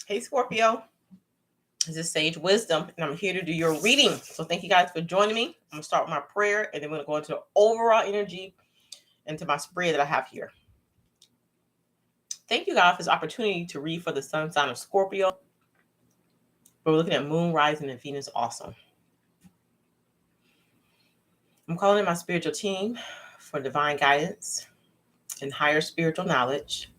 Hey, Scorpio. This is Sage Wisdom, and I'm here to do your reading. So thank you guys for joining me. I'm going to start with my prayer, and then we're going to go into the overall energy into my spread that I have here. Thank you, God, for this opportunity to read for the sun sign of Scorpio. We're looking at Moon, Rising, and Venus also. I'm calling in my spiritual team for divine guidance and higher spiritual knowledge.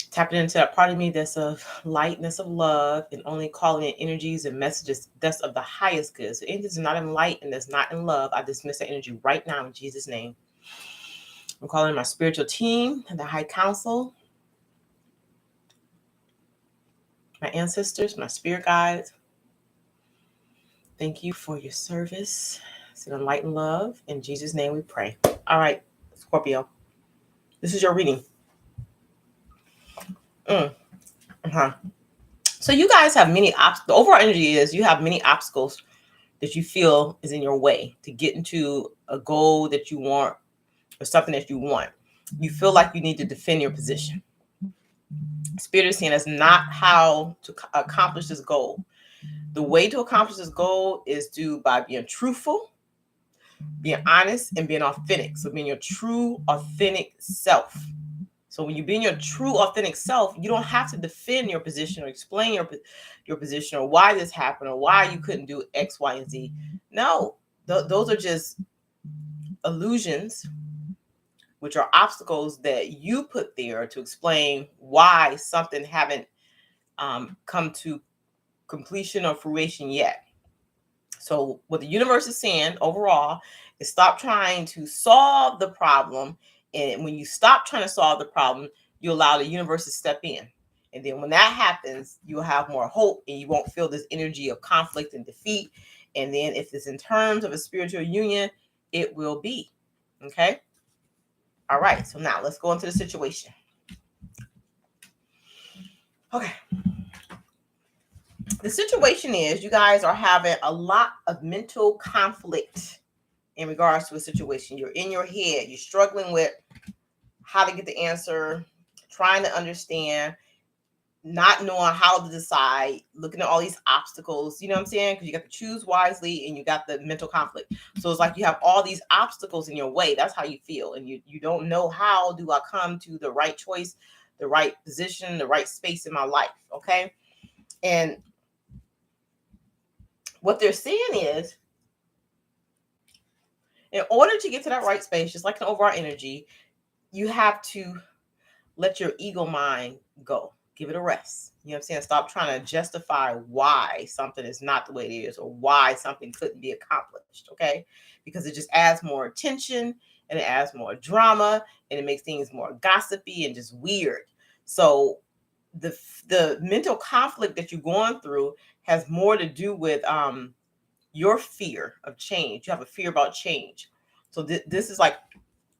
Tapping into that part of me that's of lightness, of love, and only calling in energies and messages that's of the highest good. So anything that's not in light and that's not in love, I dismiss that energy right now in Jesus' name. I'm calling in my spiritual team and the high council, my ancestors, my spirit guides. Thank you for your service. It's an enlightened love. In Jesus' name we pray. All right, Scorpio, this is your reading. So you guys have many obstacles. The overall energy is you have many obstacles that you feel is in your way to get into a goal that you want or something that you want. You feel like you need to defend your position. Spirit is saying that's not how to accomplish this goal. The way to accomplish this goal is by being truthful, being honest, and being authentic. So being your true, authentic self. So when you be in your true, authentic self, you don't have to defend your position or explain your position or why this happened or why you couldn't do X, Y, and Z. No, those are just illusions, which are obstacles that you put there to explain why something haven't come to completion or fruition yet. So what the universe is saying overall is stop trying to solve the problem. And when you stop trying to solve the problem, you allow the universe to step in. And then when that happens, you'll have more hope and you won't feel this energy of conflict and defeat. And then if it's in terms of a spiritual union, it will be. Okay? All right. So now let's go into the situation. Okay. The situation is you guys are having a lot of mental conflict in regards to a situation. You're in your head. You're struggling with how to get the answer, trying to understand, not knowing how to decide, looking at all these obstacles, you know what I'm saying? Because you got to choose wisely and you got the mental conflict. So it's like you have all these obstacles in your way. That's how you feel. And you don't know how do I come to the right choice, the right position, the right space in my life. Okay. And what they're saying is, in order to get to that right space, just like an overall energy, you have to let your ego mind go. Give it a rest. You know what I'm saying? Stop trying to justify why something is not the way it is or why something couldn't be accomplished, okay? Because it just adds more attention and it adds more drama and it makes things more gossipy and just weird. So the mental conflict that you're going through has more to do with your fear of change. You have a fear about change. So this is like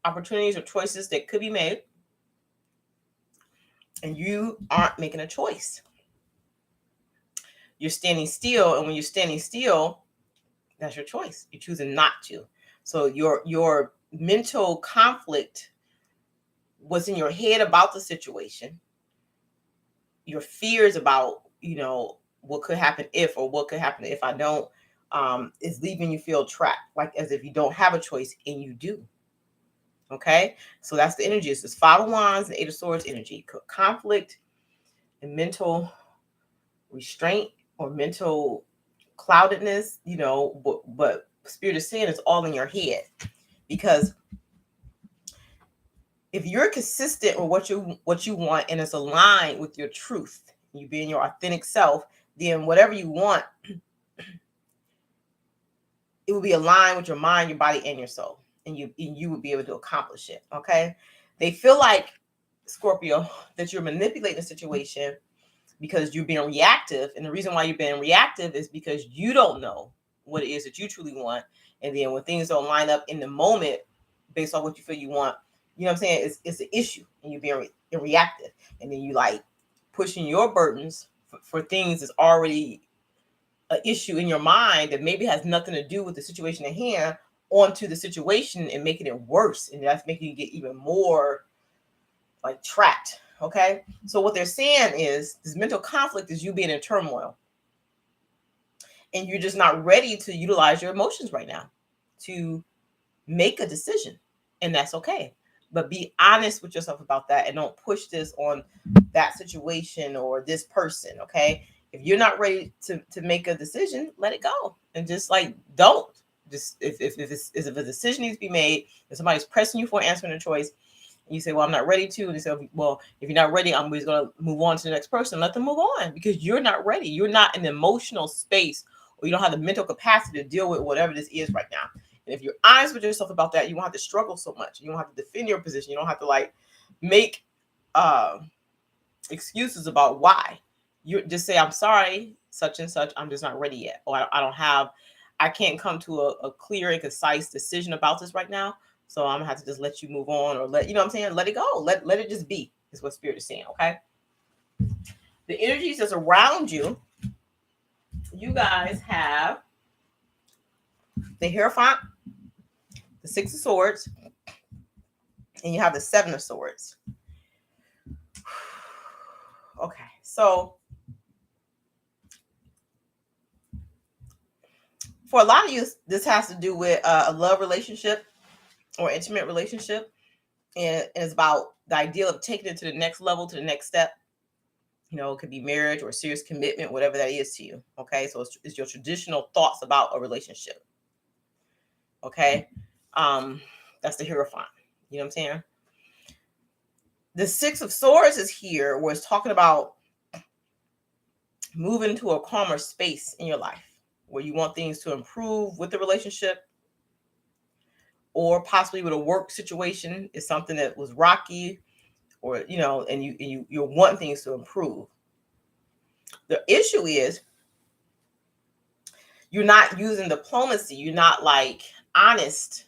opportunities or choices that could be made and you aren't making a choice. You're standing still, and when you're standing still, that's your choice. You're choosing not to. So your mental conflict was in your head about the situation. Your fears about, what could happen if, or what could happen if I don't, is leaving you feel trapped, like as if you don't have a choice and you do. Okay, so that's the energy. It's this Five of Wands and Eight of Swords energy, conflict and mental restraint or mental cloudedness. But Spirit is saying it's all in your head, because if you're consistent with what you want and it's aligned with your truth, you being your authentic self, then whatever you want, it will be aligned with your mind, your body, and your soul. And you would be able to accomplish it. Okay. They feel like, Scorpio, that you're manipulating the situation because you're being reactive. And the reason why you're being reactive is because you don't know what it is that you truly want. And then when things don't line up in the moment based on what you feel you want, you know what I'm saying? It's an issue and you're being reactive. And then you like pushing your burdens for things that's already an issue in your mind that maybe has nothing to do with the situation at hand onto the situation and making it worse. And that's making you get even more like trapped Okay. So what they're saying is this mental conflict is you being in turmoil and you're just not ready to utilize your emotions right now to make a decision. And that's okay. But be honest with yourself about that and don't push this on that situation or this person. Okay. If you're not ready to make a decision, let it go. And just like, don't. Just if a decision needs to be made, if somebody's pressing you for an answer and a choice, and you say, well, I'm not ready to. And they say, well, if you're not ready, I'm just going to move on to the next person. Let them move on because you're not ready. You're not in the emotional space or you don't have the mental capacity to deal with whatever this is right now. And if you're honest with yourself about that, you won't have to struggle so much. You don't have to defend your position. You don't have to like make excuses about why. You just say, I'm sorry, such and such. I'm just not ready yet. Or I can't come to a clear and concise decision about this right now. So I'm gonna have to just let you move on or let, you know what I'm saying? Let it go. Let it just be is what Spirit is saying. Okay. The energies that's around you, you guys have the Hierophant, the Six of Swords, and you have the Seven of Swords. Okay. So for a lot of you, this has to do with a love relationship or intimate relationship. And it's about the idea of taking it to the next level, to the next step. You know, it could be marriage or serious commitment, whatever that is to you. Okay. So it's your traditional thoughts about a relationship. Okay. That's the Hierophant. You know what I'm saying? The Six of Swords is here where it's talking about moving to a calmer space in your life where you want things to improve with the relationship or possibly with a work situation is something that was rocky or, you know, and you want things to improve. The issue is you're not using diplomacy. You're not like honest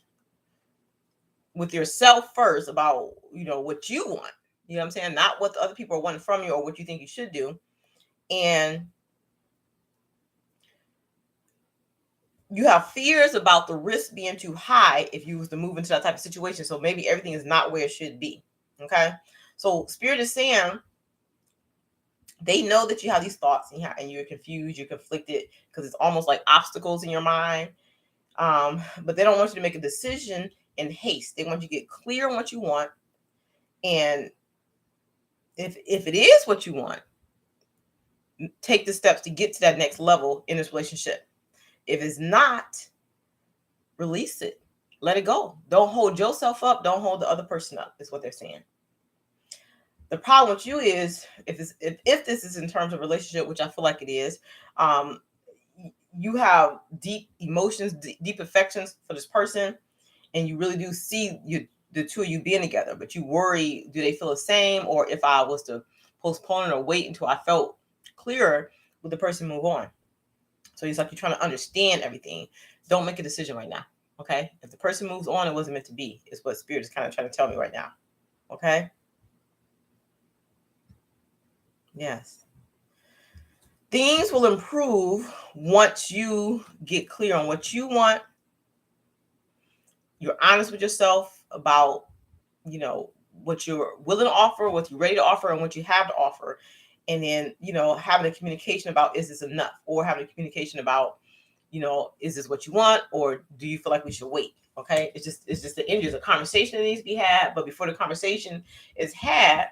with yourself first about, you know, what you want. You know what I'm saying? Not what the other people are wanting from you or what you think you should do. And you have fears about the risk being too high if you was to move into that type of situation. So maybe everything is not where it should be. Okay. So Spirit is saying they know that you have these thoughts and you're confused, you're conflicted because it's almost like obstacles in your mind. But they don't want you to make a decision in haste. They want you to get clear on what you want. And if it is what you want, take the steps to get to that next level in this relationship. If it's not, release it. Let it go. Don't hold yourself up. Don't hold the other person up, is what they're saying. The problem with you is if this is in terms of relationship, which I feel like it is, you have deep emotions, deep affections for this person, and you really do see the two of you being together, but you worry, do they feel the same? Or if I was to postpone it or wait until I felt clearer, would the person move on? So it's like you're trying to understand everything. Don't make a decision right now. Okay. If the person moves on, it wasn't meant to be, is what Spirit is kind of trying to tell me right now. Okay. Yes. Things will improve once you get clear on what you want. You're honest with yourself about, you know, what you're willing to offer, what you're ready to offer, and what you have to offer. And then, you know, having a communication about, is this enough? Or having a communication about, you know, is this what you want? Or do you feel like we should wait? Okay. It's just the end. There's a conversation that needs to be had. But before the conversation is had,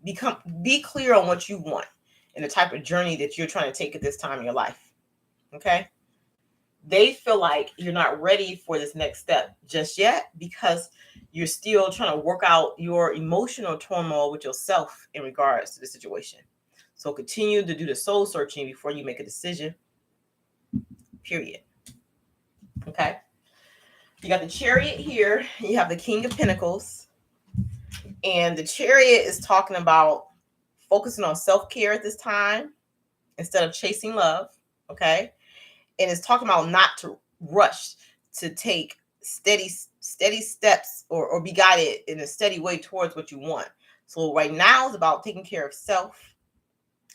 be clear on what you want and the type of journey that you're trying to take at this time in your life. Okay. They feel like you're not ready for this next step just yet because you're still trying to work out your emotional turmoil with yourself in regards to the situation. So continue to do the soul searching before you make a decision. Period. Okay. You got the Chariot here. You have the King of Pentacles. And the Chariot is talking about focusing on self-care at this time instead of chasing love. Okay. And it's talking about not to rush to take steady steps or be guided in a steady way towards what you want. So right now is about taking care of self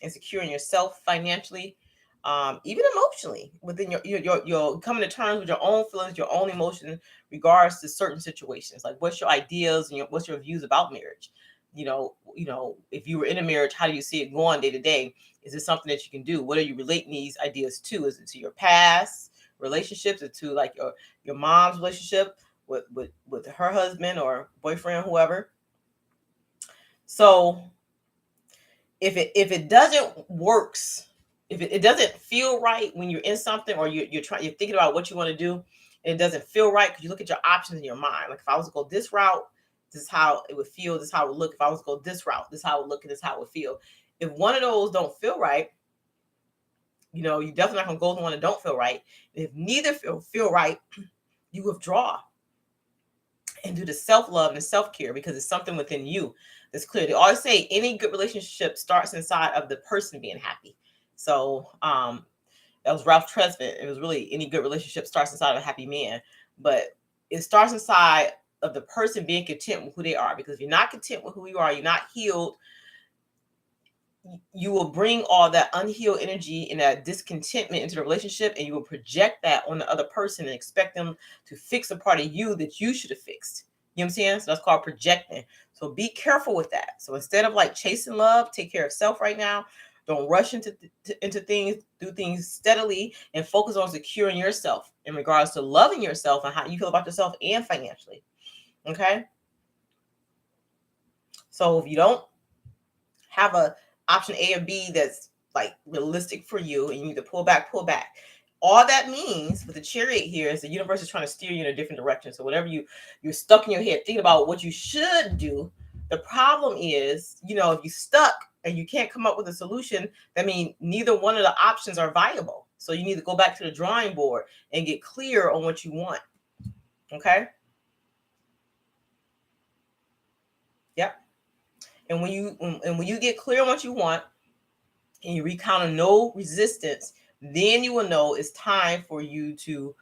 and securing yourself financially, even emotionally, within your coming to terms with your own feelings, your own emotions, regards to certain situations. Like, what's your ideas and what's your views about marriage? If you were in a marriage, how do you see it going day to day? Is it something that you can do? What are you relating these ideas to? Is it to your past relationships, or to like your mom's relationship with her husband or boyfriend, whoever? So if it doesn't works, if it doesn't feel right when you're in something, or you're thinking about what you want to do, and it doesn't feel right, because you look at your options in your mind. Like, if I was to go this route, this is how it would feel, this is how it would look. If I was to go this route, this is how it would look, and this is how it would feel. If one of those don't feel right, you definitely not gonna go with the one that don't feel right. If neither feel right, you withdraw and do the self-love and self-care, because it's something within you that's clear. They always say any good relationship starts inside of the person being happy. So that was Ralph Tresvant. It was really, any good relationship starts inside of a happy man, but it starts inside of the person being content with who they are. Because if you're not content with who you are, you're not healed, you will bring all that unhealed energy and that discontentment into the relationship, and you will project that on the other person and expect them to fix a part of you that you should have fixed. You know what I'm saying? So that's called projecting. So be careful with that. So instead of like chasing love, take care of self right now. Don't rush into things. Do things steadily and focus on securing yourself in regards to loving yourself and how you feel about yourself, and financially. Okay? So if you don't have a option A or B that's like realistic for you, and you need to pull back. All that means with the chariot here is the universe is trying to steer you in a different direction. So whatever you're stuck in your head thinking about what you should do, the problem is, if you're stuck and you can't come up with a solution, that means neither one of the options are viable. So you need to go back to the drawing board and get clear on what you want. Okay? Yep. And when you get clear on what you want, and you encounter no resistance, then you will know it's time for you to,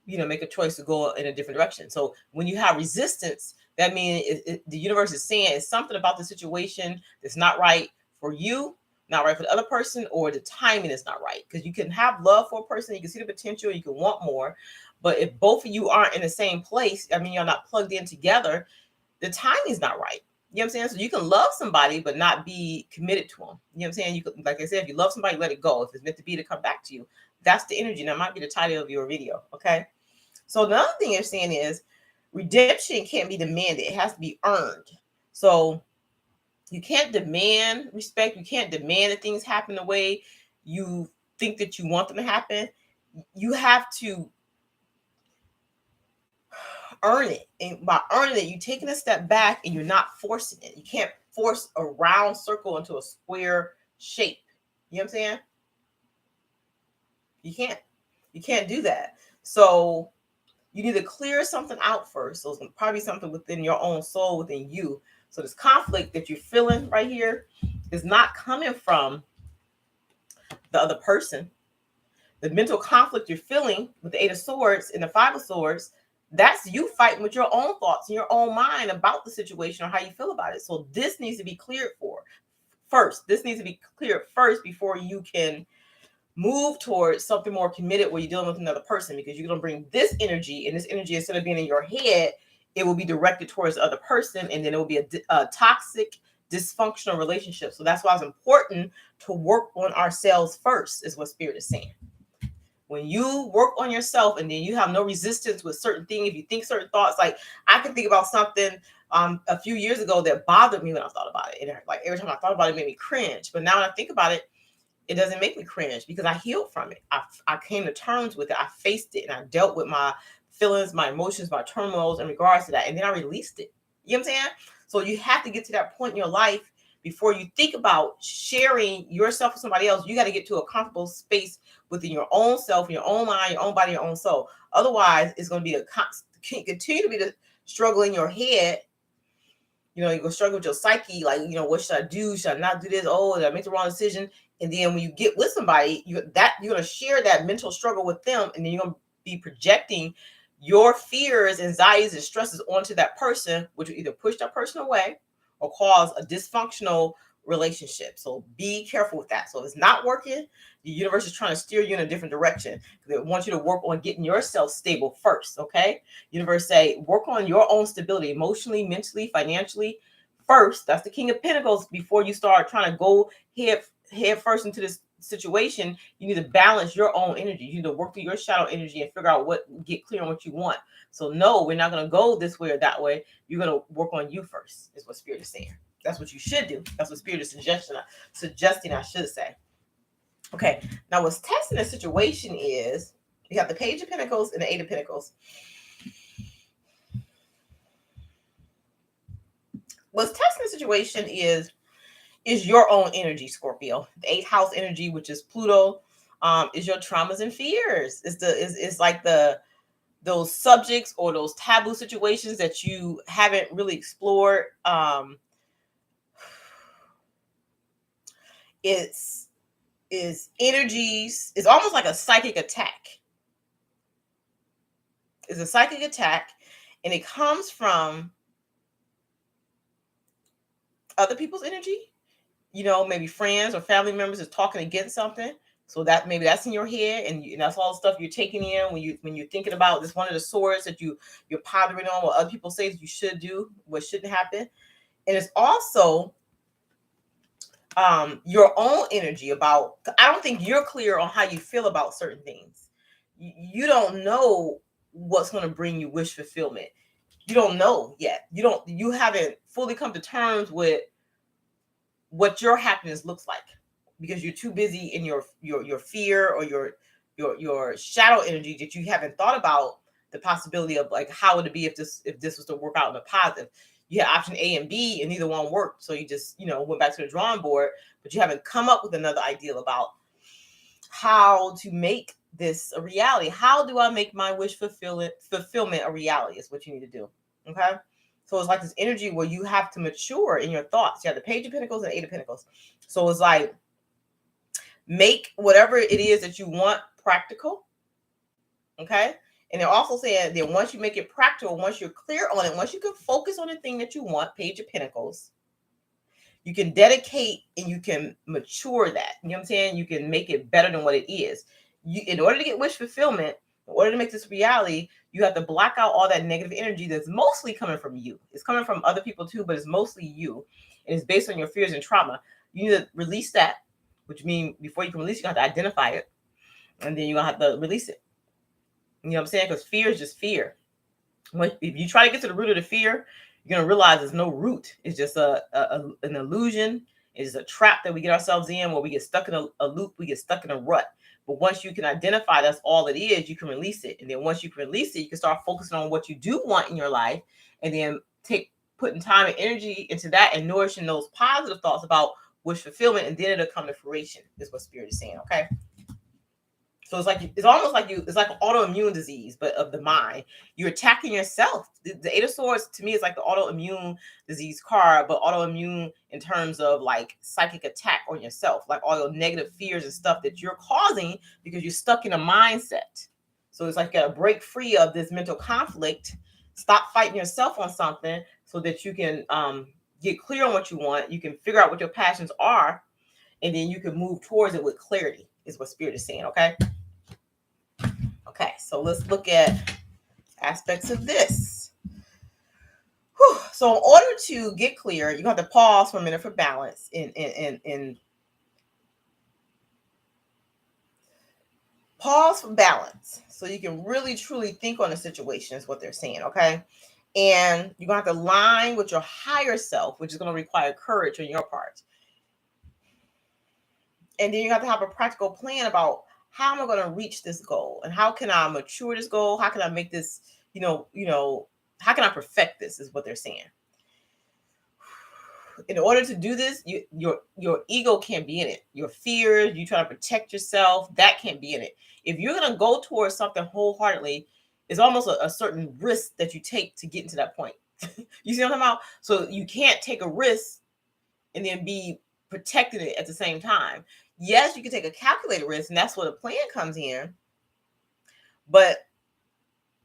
make a choice to go in a different direction. So when you have resistance, that means the universe is saying it's something about the situation that's not right for you, not right for the other person, or the timing is not right. Because you can have love for a person, you can see the potential, you can want more, but if both of you aren't in the same place, you're not plugged in together, the timing is not right. You know what I'm saying? So you can love somebody but not be committed to them. You know what I'm saying? You could, like I said, if you love somebody, let it go. If it's meant to be to come back to you, that's the energy. And that might be the title of your video. Okay. So the other thing you're saying is redemption can't be demanded. It has to be earned. So you can't demand respect. You can't demand that things happen the way you think that you want them to happen. You have to earn it. And by earning it, you're taking a step back and you're not forcing it. You can't force a round circle into a square shape. You know what I'm saying? You can't. You can't do that. So you need to clear something out first. So it's probably something within your own soul, within you. So this conflict that you're feeling right here is not coming from the other person. The mental conflict you're feeling with the Eight of Swords and the Five of Swords, that's you fighting with your own thoughts in your own mind about the situation or how you feel about it. So this needs to be cleared first. This needs to be cleared first before you can move towards something more committed where you're dealing with another person, because you're going to bring this energy, and this energy, instead of being in your head, it will be directed towards the other person, and then it will be a toxic, dysfunctional relationship. So that's why it's important to work on ourselves first, is what Spirit is saying. When you work on yourself and then you have no resistance with certain things, if you think certain thoughts, like I can think about something a few years ago that bothered me when I thought about it. And like every time I thought about it, it made me cringe. But now when I think about it, it doesn't make me cringe because I healed from it. I came to terms with it. I faced it and I dealt with my feelings, my emotions, my turmoils in regards to that. And then I released it. You know what I'm saying? So you have to get to that point in your life before you think about sharing yourself with somebody else. You got to get to a comfortable space within your own self, your own mind, your own body, your own soul. Otherwise, it's going to be continue to be the struggle in your head. You're going to struggle with your psyche. Like, what should I do? Should I not do this? Oh, did I make the wrong decision? And then when you get with somebody, you're going to share that mental struggle with them. And then you're going to be projecting your fears, anxieties, and stresses onto that person, which will either push that person away or cause a dysfunctional relationship. So be careful with that. So if it's not working, the universe is trying to steer you in a different direction. They want you to work on getting yourself stable first. Okay. Universe say, work on your own stability, emotionally, mentally, financially first. That's the King of Pentacles. Before you start trying to go head first into this situation, you need to balance your own energy. You need to work through your shadow energy and figure out get clear on what you want. So no, we're not going to go this way or that way. You're going to work on you first, is what Spirit is saying. That's what you should do. That's what Spirit is suggesting I should say. Okay, now what's testing the situation is you have the Page of Pentacles and the Eight of Pentacles. What's testing the situation is your own energy, Scorpio. The 8th house energy, which is Pluto, is your traumas and fears. It's like those subjects or those taboo situations that you haven't really explored. It's energies. It's almost like a psychic attack. It's a psychic attack, and it comes from other people's energy. Maybe friends or family members is talking against something. So that maybe that's in your head, and that's all the stuff you're taking in when you're thinking about this. One of the swords that you're pondering on what other people say that you should do, what shouldn't happen, and it's also your own energy about. I don't think you're clear on how you feel about certain things. You don't know what's going to bring you wish fulfillment. You don't know yet. You haven't fully come to terms with what your happiness looks like, because you're too busy in your fear or your shadow energy that you haven't thought about the possibility of like how would it be if this was to work out in a positive. You had option A and B and neither one worked, so you just went back to the drawing board, but you haven't come up with another ideal about how to make this a reality. How do I make my wish fulfillment a reality is what you need to do. Okay. So it's like this energy where you have to mature in your thoughts. You have the Page of Pentacles and Eight of Pentacles. So it's like, make whatever it is that you want practical. Okay. And they're also saying that once you make it practical, once you're clear on it, once you can focus on the thing that you want, Page of Pentacles, you can dedicate and you can mature that. You know what I'm saying? You can make it better than what it is. In order to get wish fulfillment, in order to make this reality, you have to block out all that negative energy that's mostly coming from you. It's coming from other people too, but it's mostly you. And it's based on your fears and trauma. You need to release that, which means before you can release it, you have to identify it. And then you're going to have to release it. You know what I'm saying? Because fear is just fear. If you try to get to the root of the fear, you're going to realize there's no root. It's just an illusion. It's a trap that we get ourselves in where we get stuck in a loop. We get stuck in a rut. But once you can identify that's all it is, you can release it. And then once you can release it, you can start focusing on what you do want in your life, and then putting time and energy into that and nourishing those positive thoughts about wish fulfillment, and then it'll come to fruition, is what Spirit is saying. Okay. So it's almost like it's like an autoimmune disease, but of the mind. You're attacking yourself. The Eight of Swords to me is like the autoimmune disease card, but autoimmune in terms of like psychic attack on yourself, like all your negative fears and stuff that you're causing because you're stuck in a mindset. So it's like you gotta break free of this mental conflict, stop fighting yourself on something so that you can get clear on what you want. You can figure out what your passions are, and then you can move towards it with clarity, is what Spirit is saying. Okay. Okay, so let's look at aspects of this. Whew. So in order to get clear, you have to pause for a minute for balance and pause for balance so you can really truly think on the situation is what they're saying. Okay. And you're going to have to align with your higher self, which is going to require courage on your part. And then you have to have a practical plan about how am I going to reach this goal, and how can I mature this goal? How can I make this, how can I perfect this, is what they're saying. In order to do this, your ego can't be in it. Your fears, you try to protect yourself, that can't be in it. If you're going to go towards something wholeheartedly, it's almost a certain risk that you take to get into that point. You see what I'm talking about? So you can't take a risk and then be protecting it at the same time. Yes, you can take a calculated risk, and that's where the plan comes in. But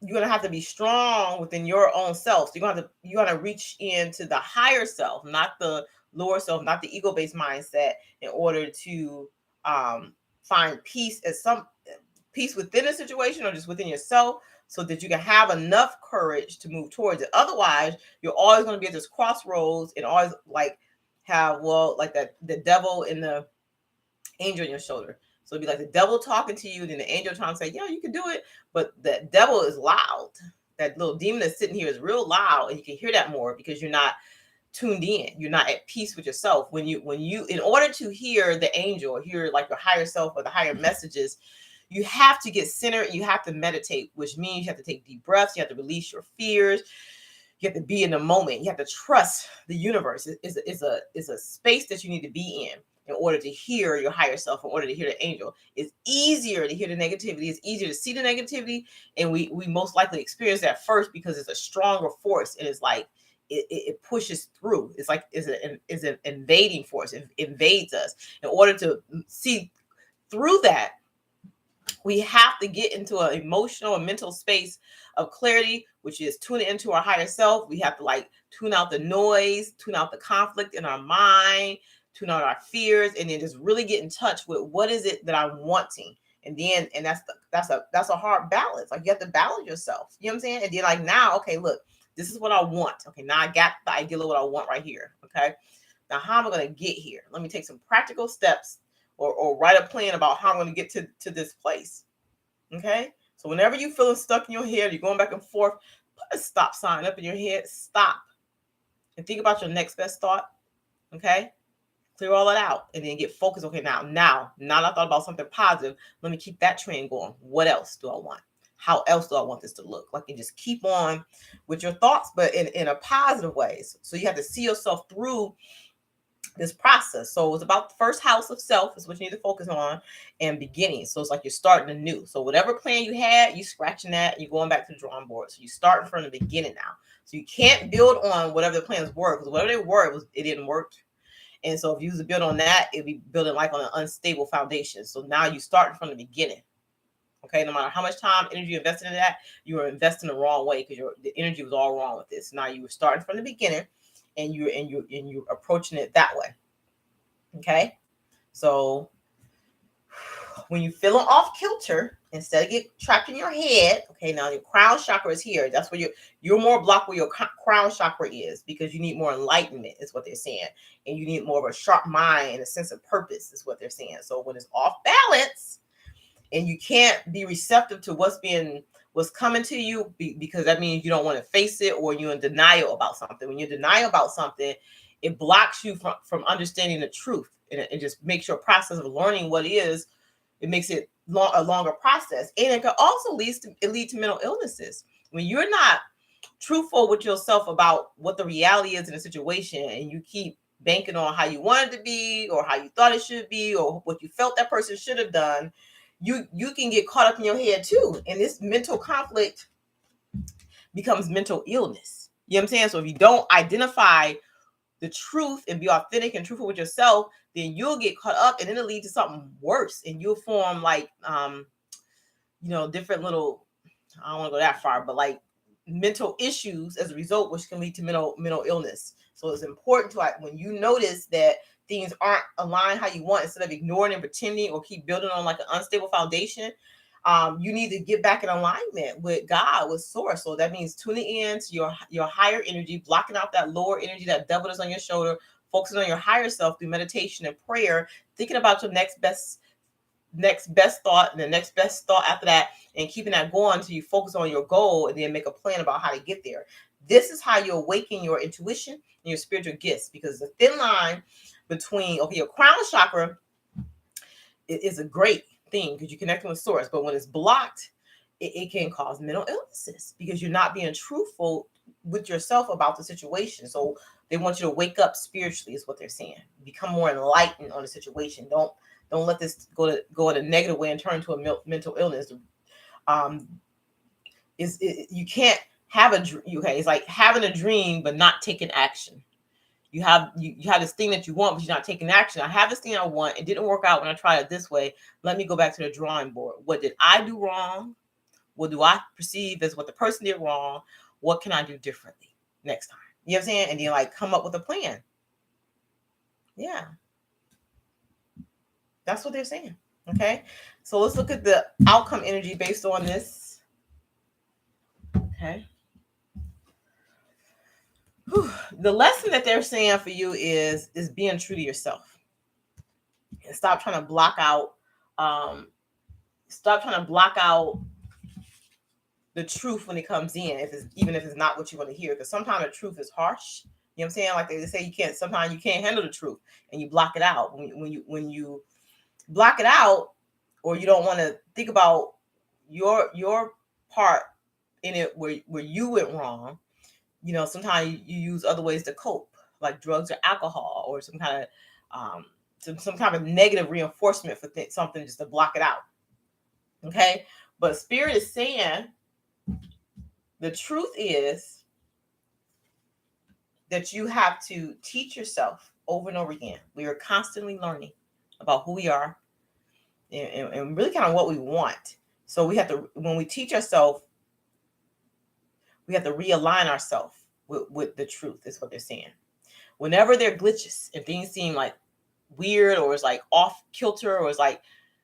you're gonna have to be strong within your own self. So you're gonna reach into the higher self, not the lower self, not the ego-based mindset, in order to find peace within a situation or just within yourself, so that you can have enough courage to move towards it. Otherwise, you're always going to be at this crossroads and always like have, well, like that the devil and the angel on your shoulder. So it'd be like the devil talking to you, then the angel trying to say, yeah, you can do it. But the devil is loud. That little demon that's sitting here is real loud, and you can hear that more because you're not tuned in. You're not at peace with yourself. When you, in order to hear the angel or hear like your higher self or the higher messages, you have to get centered. You have to meditate, which means you have to take deep breaths. You have to release your fears. You have to be in the moment. You have to trust the universe. It's a space that you need to be in order to hear your higher self, in order to hear the angel. It's easier to hear the negativity. It's easier to see the negativity. And we most likely experience that first because it's a stronger force. And it's like, it pushes through. It's like, it's an invading force. It invades us. In order to see through that, we have to get into an emotional and mental space of clarity, which is tuning into our higher self. We have to like tune out the noise, tune out the conflict in our mind, tune out our fears, and then just really get in touch with what is it that I'm wanting. And then, and that's a hard balance. Like you have to balance yourself. You know what I'm saying? And then like, now, okay, look, this is what I want. Okay, now I got the idea of what I want right here. Okay. Now, how am I going to get here? Let me take some practical steps or write a plan about how I'm going to get to this place. Okay. So whenever you're feeling stuck in your head, you're going back and forth, put a stop sign up in your head. Stop. And think about your next best thought. Okay. Clear all that out and then get focused. Okay, now I thought about something positive. Let me keep that train going. What else do I want? How else do I want this to look? Like, and just keep on with your thoughts, but in a positive ways. So you have to see yourself through this process. So it's about the first house of self is what you need to focus on, and beginning. So it's like you're starting anew. So whatever plan you had, you scratching that and you're going back to the drawing board. So you start from the beginning now. So you can't build on whatever the plans were, because whatever they were, it didn't work. And so if you was to build on that, it'd be building like on an unstable foundation. So now you starting from the beginning. Okay, no matter how much time, energy you invested in that, you were investing the wrong way because the energy was all wrong with this. Now you were starting from the beginning, and you're approaching it that way. Okay, so when you're feeling off kilter, instead of get trapped in your head, okay, now your crown chakra is here. That's where you're more blocked where your crown chakra is, because you need more enlightenment, is what they're saying, and you need more of a sharp mind and a sense of purpose, is what they're saying. So when it's off balance, and you can't be receptive to what's coming to you, because that means you don't want to face it, or you're in denial about something. When you're in denial about something, it blocks you from understanding the truth, and it just makes your process of learning what is. It makes it a longer process, and it can also lead to mental illnesses when you're not truthful with yourself about what the reality is in a situation, and you keep banking on how you want it to be, or how you thought it should be, or what you felt that person should have done. You can get caught up in your head too, and this mental conflict becomes mental illness. You know what I'm saying? So if you don't identify the truth and be authentic and truthful with yourself, then you'll get caught up, and it'll lead to something worse, and you'll form like different little, I don't want to go that far, but like mental issues as a result, which can lead to mental illness. So it's important to, like, when you notice that things aren't aligned how you want, instead of ignoring and pretending or keep building on like an unstable foundation, you need to get back in alignment with God, with source. So that means tuning in to your higher energy, blocking out that lower energy, that devil that's on your shoulder, focusing on your higher self through meditation and prayer, thinking about your next best thought and the next best thought after that, and keeping that going until you focus on your goal, and then make a plan about how to get there. This is how you awaken your intuition and your spiritual gifts, because the thin line between, okay, your crown chakra is a great thing because you're connecting with source, but when it's blocked, it can cause mental illnesses because you're not being truthful with yourself about the situation. So they want you to wake up spiritually, is what they're saying. Become more enlightened on the situation. Don't let this go in a negative way and turn into a mental illness. You can't have a dream. Okay, it's like having a dream but not taking action. You have this thing that you want, but you're not taking action. I have this thing I want. It didn't work out when I tried it this way. Let me go back to the drawing board. What did I do wrong? What do I perceive as what the person did wrong? What can I do differently next time? You know what I'm saying? And then like come up with a plan. Yeah. That's what they're saying. Okay. So let's look at the outcome energy based on this. Okay. Whew. The lesson that they're saying for you is being true to yourself. And stop trying to block out the truth when it comes in, even if it's not what you want to hear. Because sometimes the truth is harsh. You know what I'm saying? Like they say, sometimes you can't handle the truth and you block it out. When you block it out, or you don't want to think about your part in it where you went wrong, sometimes you use other ways to cope, like drugs or alcohol, or some kind of some kind of negative reinforcement for something, just to block it out. Okay. But spirit is saying the truth is that you have to teach yourself over and over again. We are constantly learning about who we are and really kind of what we want. So we have to, when we teach ourselves, we have to realign ourselves with the truth, is what they're saying. Whenever there are glitches and things seem like weird, or it's like off kilter, or it's like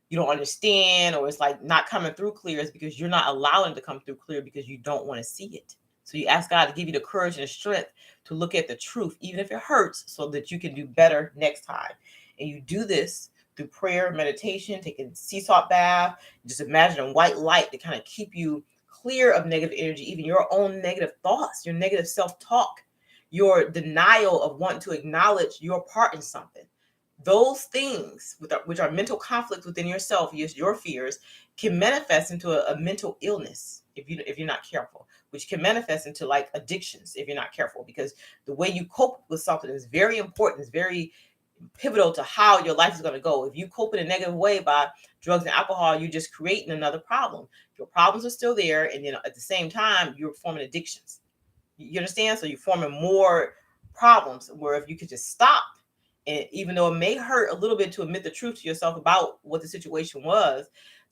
you don't understand, or it's like not coming through clear, is because you're not allowing it to come through clear because you don't want to see it. So you ask God to give you the courage and the strength to look at the truth, even if it hurts, so that you can do better next time. And you do this through prayer, meditation, taking sea salt bath, just imagining white light to kind of keep you clear of negative energy, even your own negative thoughts, your negative self-talk, your denial of wanting to acknowledge your part in something. Those things, which are mental conflicts within yourself, your fears, can manifest into a mental illness if you're not careful, which can manifest into like addictions if you're not careful, because the way you cope with something is very important. It's very pivotal to how your life is going to go. If you cope in a negative way by drugs and alcohol, you're just creating another problem. Your problems are still there, and at the same time, you're forming addictions. You understand? So you're forming more problems, where if you could just stop, and even though it may hurt a little bit to admit the truth to yourself about what the situation was,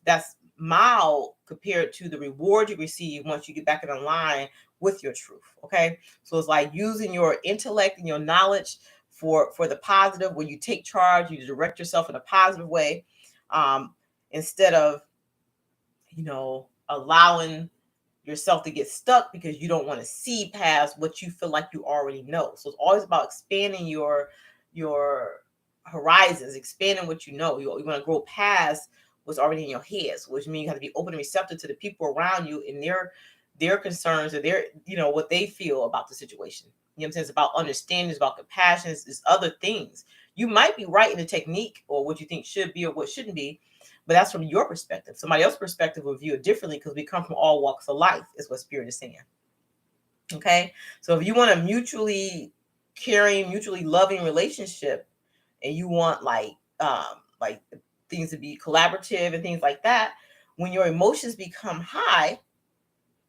that's mild compared to the reward you receive once you get back in line with your truth. Okay. So it's like using your intellect and your knowledge for the positive, where you take charge, you direct yourself in a positive way, instead of allowing yourself to get stuck because you don't want to see past what you feel like you already know. So it's always about expanding your horizons, expanding what you know. You want to grow past what's already in your head, so which means you have to be open and receptive to the people around you and their concerns, or their what they feel about the situation. You know what I'm saying? It's about understanding, it's about compassion, it's other things. You might be right in the technique or what you think should be or what shouldn't be, but that's from your perspective. Somebody else's perspective will view it differently, because we come from all walks of life, is what spirit is saying. Okay. So if you want a mutually caring, mutually loving relationship, and you want like things to be collaborative and things like that, when your emotions become high,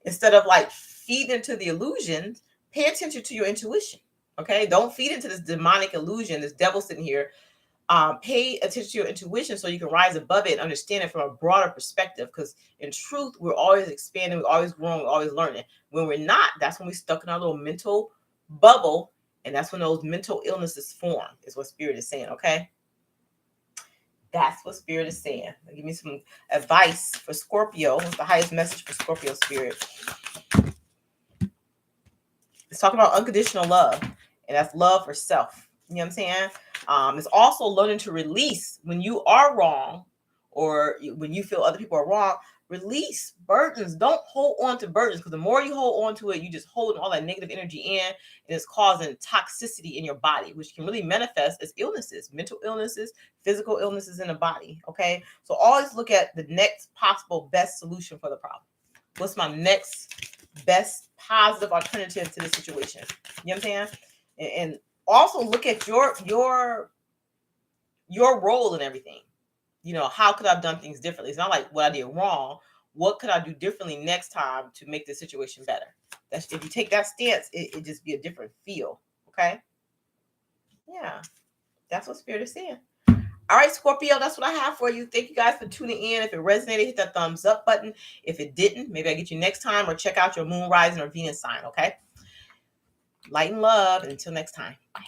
instead of like feed into the illusions, pay attention to your intuition. Okay. Don't feed into this demonic illusion, this devil sitting here. Pay attention to your intuition so you can rise above it and understand it from a broader perspective. Because in truth, we're always expanding, we're always growing, we're always learning. When we're not, that's when we're stuck in our little mental bubble. And that's when those mental illnesses form, is what spirit is saying. Okay. That's what spirit is saying. Give me some advice for Scorpio. What's the highest message for Scorpio spirit? It's talking about unconditional love, and that's love for self. You know what I'm saying? It's also learning to release when you are wrong, or when you feel other people are wrong. Release burdens. Don't hold on to burdens, because the more you hold on to it, you just hold all that negative energy in, and it's causing toxicity in your body, which can really manifest as illnesses, mental illnesses, physical illnesses in the body. Okay, so always look at the next possible best solution for the problem. What's my next best positive alternative to the situation? You know what I'm saying? And also look at your role in everything. How could I have done things differently? It's not like what I did wrong. What could I do differently next time to make the situation better? That's, if you take that stance, it just be a different feel. Okay. Yeah. That's what spirit is saying. All right, Scorpio, that's what I have for you. Thank you guys for tuning in. If it resonated, hit that thumbs up button. If it didn't, maybe I'll get you next time, or check out your moon rising or Venus sign. Okay. Light and love. And until next time. Bye.